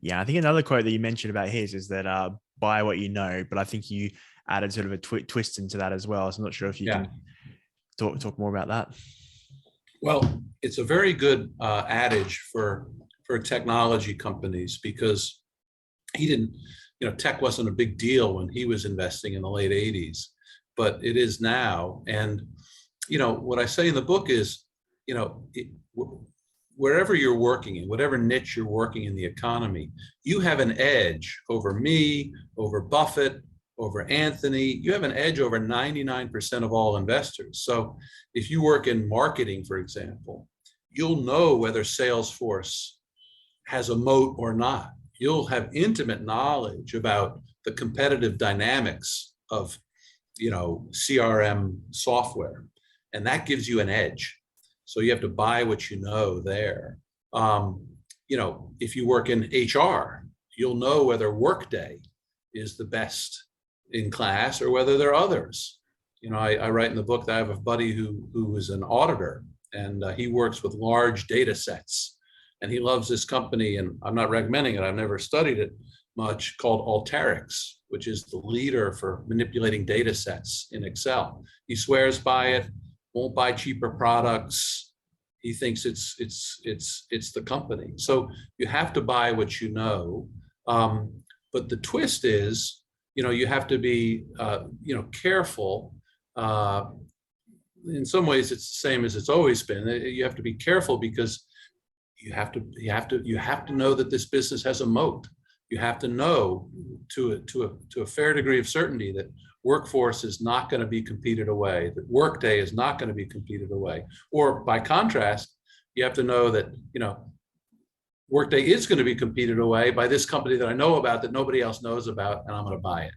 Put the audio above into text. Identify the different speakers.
Speaker 1: Yeah, I think another quote that you mentioned about his is that buy what you know, but I think you added sort of a twist into that as well. So I'm not sure if you
Speaker 2: Yeah.
Speaker 1: can talk more about that.
Speaker 2: Well, it's a very good adage for technology companies because he didn't, tech wasn't a big deal when he was investing in the late 80s, but it is now. And, what I say in the book is, wherever you're working in, whatever niche you're working in the economy, you have an edge over me, over Buffett, over Anthony. You have an edge over 99% of all investors. So if you work in marketing, for example, you'll know whether Salesforce has a moat or not. You'll have intimate knowledge about the competitive dynamics of, CRM software, and that gives you an edge. So you have to buy what you know there. If you work in HR, you'll know whether Workday is the best in class or whether there are others. I write in the book that I have a buddy who is an auditor, and he works with large data sets. And he loves this company, and I'm not recommending it, I've never studied it much, called Alteryx, which is the leader for manipulating data sets in Excel. He swears by it, won't buy cheaper products. He thinks it's the company. So you have to buy what you know. But the twist is, you have to be, careful. In some ways, it's the same as it's always been. You have to be careful because you have to know that this business has a moat. You have to know to a fair degree of certainty that Workforce is not going to be competed away, that Workday is not going to be competed away. Or by contrast, you have to know that, Workday is going to be competed away by this company that I know about that nobody else knows about, and I'm going to buy it.